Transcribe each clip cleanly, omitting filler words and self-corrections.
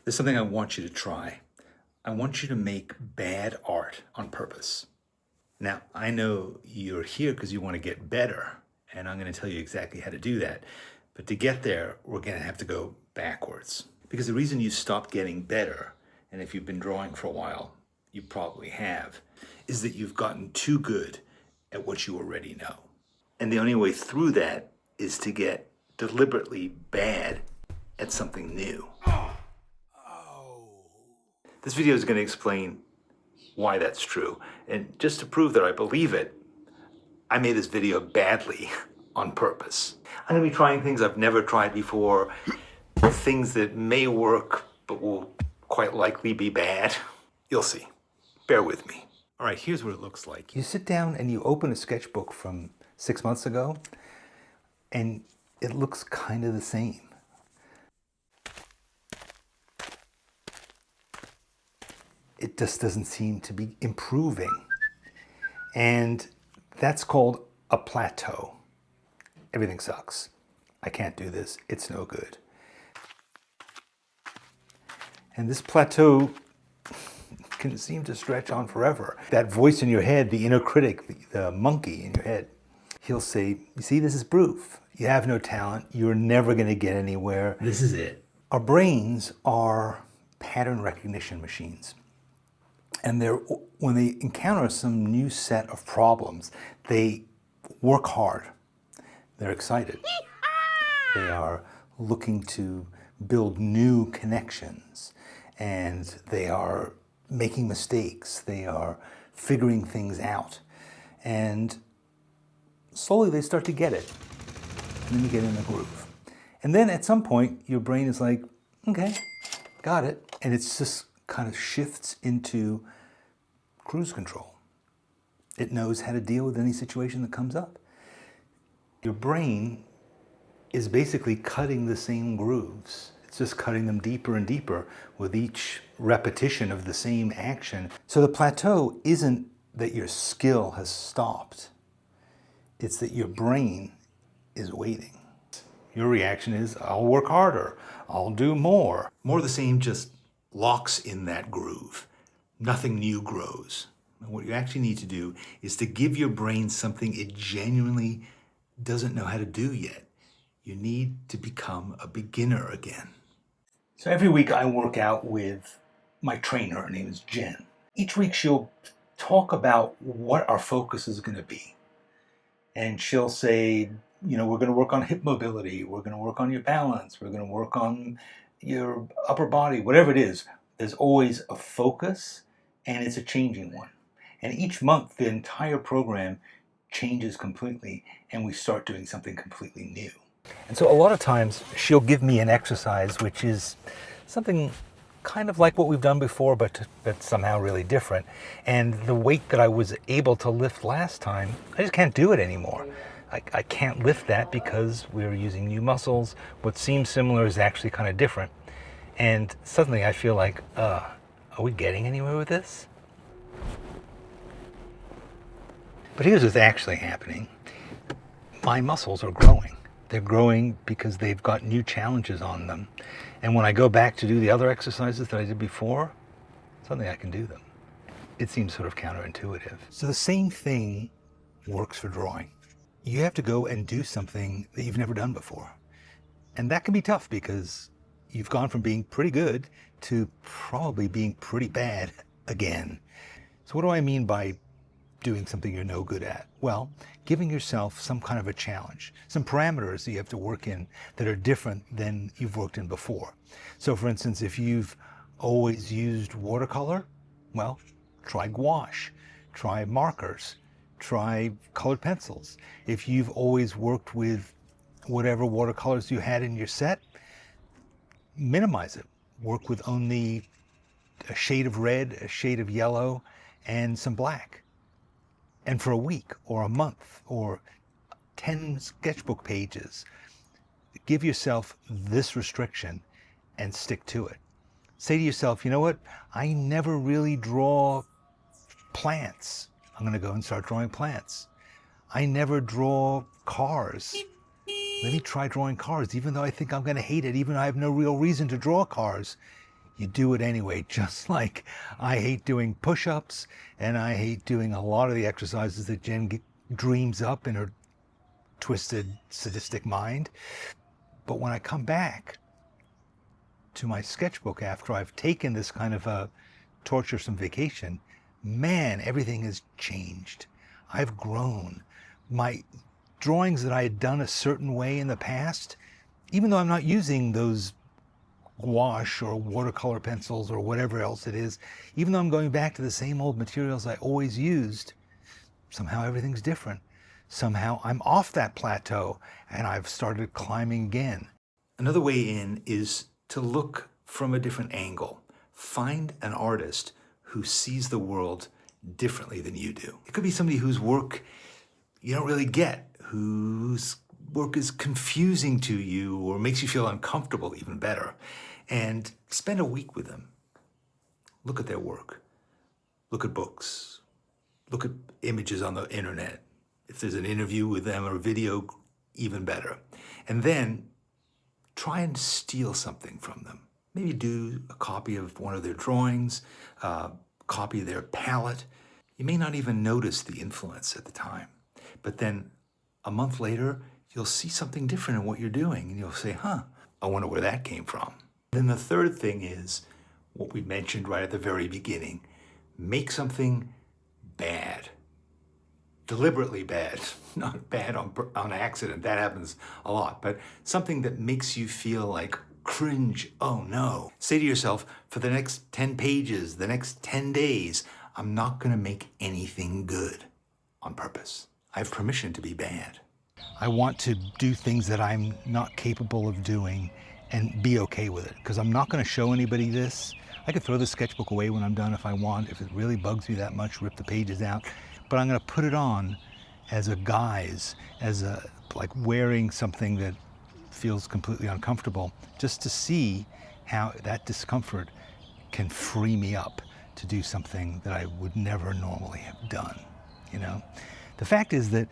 There's something I want you to try. I want you to make bad art on purpose. Now, I know you're here because you want to get better, and I'm going to tell you exactly how to do that. But to get there, we're going to have to go backwards. Because the reason you stopped getting better, and if you've been drawing for a while, you probably have, is that you've gotten too good at what you already know. And the only way through that is to get deliberately bad at something new. This video is going to explain why that's true. And just to prove that I believe it, I made this video badly on purpose. I'm going to be trying things I've never tried before, things that may work but will quite likely be bad. You'll see. Bear with me. All right, here's what it looks like. You sit down and you open a sketchbook from 6 months ago, and it looks kind of the same. It just doesn't seem to be improving. And that's called a plateau. Everything sucks. I can't do this. It's no good. And this plateau can seem to stretch on forever. That voice in your head, the inner critic, the monkey in your head, he'll say, you see, this is proof. You have no talent. You're never going to get anywhere. This is it. Our brains are pattern recognition machines. And when they encounter some new set of problems, they work hard. They're excited. They are looking to build new connections, and they are making mistakes. They are figuring things out. And slowly they start to get it. And then you get in the groove. And then at some point, your brain is like, okay, got it. And it's just kind of shifts into cruise control. It knows how to deal with any situation that comes up. Your brain is basically cutting the same grooves. It's just cutting them deeper and deeper with each repetition of the same action. So the plateau isn't that your skill has stopped. It's that your brain is waiting. Your reaction is, I'll work harder. I'll do more. More of the same just locks in that groove. Nothing new grows. And what you actually need to do is to give your brain something it genuinely doesn't know how to do yet. You need to become a beginner again. So every week I work out with my trainer. Her name is Jen. Each week she'll talk about what our focus is going to be. And she'll say, you know, we're going to work on hip mobility. We're going to work on your balance. We're going to work on your upper body, whatever it is. There's always a focus, and it's a changing one. And each month, the entire program changes completely, and we start doing something completely new. And so a lot of times, she'll give me an exercise, which is something kind of like what we've done before, but somehow really different. And the weight that I was able to lift last time, I just can't do it anymore. I can't lift that because we're using new muscles. What seems similar is actually kind of different. And suddenly I feel like, are we getting anywhere with this? But here's what's actually happening. My muscles are growing. They're growing because they've got new challenges on them. And when I go back to do the other exercises that I did before, suddenly I can do them. It seems sort of counterintuitive. So the same thing works for drawing. You have to go and do something that you've never done before. And that can be tough because you've gone from being pretty good to probably being pretty bad again. So what do I mean by doing something you're no good at? Well, giving yourself some kind of a challenge, some parameters that you have to work in that are different than you've worked in before. So for instance, if you've always used watercolor, well, try gouache, try markers, try colored pencils. If you've always worked with whatever watercolors you had in your set, minimize it. Work with only a shade of red, a shade of yellow, and some black. And for a week or a month or 10 sketchbook pages, give yourself this restriction and stick to it. Say to yourself, you know what? I never really draw plants. I'm going to go and start drawing plants. I never draw cars. Let me try drawing cars, even though I think I'm going to hate it, even though I have no real reason to draw cars. you do it anyway, just like I hate doing push-ups and I hate doing a lot of the exercises that Jen dreams up in her twisted, sadistic mind. But when I come back to my sketchbook after I've taken this kind of a torturesome vacation, man, everything has changed. I've grown. My drawings that I had done a certain way in the past, even though I'm not using those gouache or watercolor pencils or whatever else it is, even though I'm going back to the same old materials I always used, somehow everything's different. Somehow I'm off that plateau and I've started climbing again. Another way in is to look from a different angle. Find an artist who sees the world differently than you do. It could be somebody whose work you don't really get, whose work is confusing to you or makes you feel uncomfortable, even better. And spend a week with them. Look at their work. Look at books. Look at images on the internet. If there's an interview with them or a video, even better. And then try and steal something from them. Maybe do a copy of one of their drawings, copy their palette. You may not even notice the influence at the time, but then a month later, you'll see something different in what you're doing, and you'll say, huh, I wonder where that came from. Then the third thing is what we mentioned right at the very beginning. Make something bad. Deliberately bad, not bad on accident, that happens a lot, but something that makes you feel like cringe, oh no. Say to yourself, for the next 10 pages, the next 10 days, I'm not gonna make anything good on purpose. I have permission to be bad. I want to do things that I'm not capable of doing and be okay with it, because I'm not gonna show anybody this. I could throw the sketchbook away when I'm done if I want, if it really bugs me that much, rip the pages out. But I'm going to put it on as a guise, like wearing something that feels completely uncomfortable, just to see how that discomfort can free me up to do something that I would never normally have done, you know? The fact is that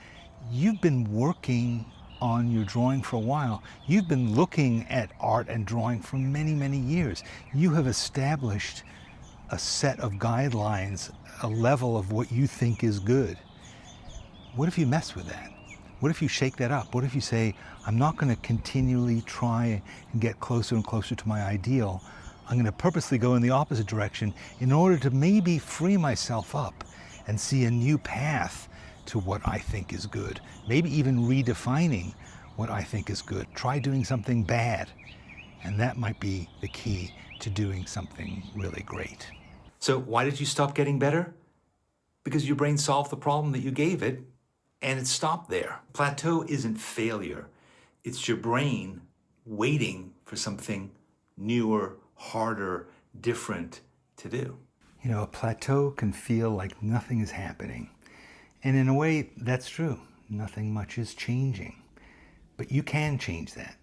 you've been working on your drawing for a while. You've been looking at art and drawing for many, many years. You have established a set of guidelines, a level of what you think is good. What if you mess with that? What if you shake that up? What if you say, I'm not going to continually try and get closer and closer to my ideal. I'm going to purposely go in the opposite direction in order to maybe free myself up and see a new path to what I think is good. Maybe even redefining what I think is good. Try doing something bad, and that might be the key to doing something really great. So why did you stop getting better? Because your brain solved the problem that you gave it, and it stopped there. Plateau isn't failure. It's your brain waiting for something newer, harder, different to do. You know, a plateau can feel like nothing is happening. And in a way, that's true. Nothing much is changing. But you can change that.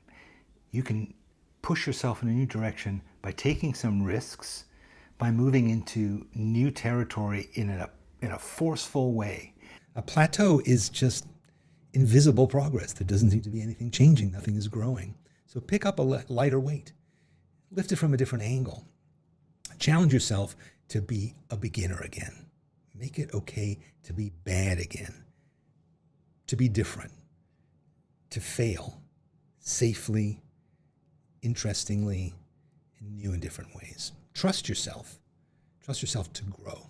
You can push yourself in a new direction by taking some risks, by moving into new territory in a forceful way. A plateau is just invisible progress. There doesn't seem to be anything changing. Nothing is growing. So pick up a lighter weight. Lift it from a different angle. Challenge yourself to be a beginner again. Make it okay to be bad again. To be different. To fail safely, interestingly, in new and different ways. Trust yourself. Trust yourself to grow.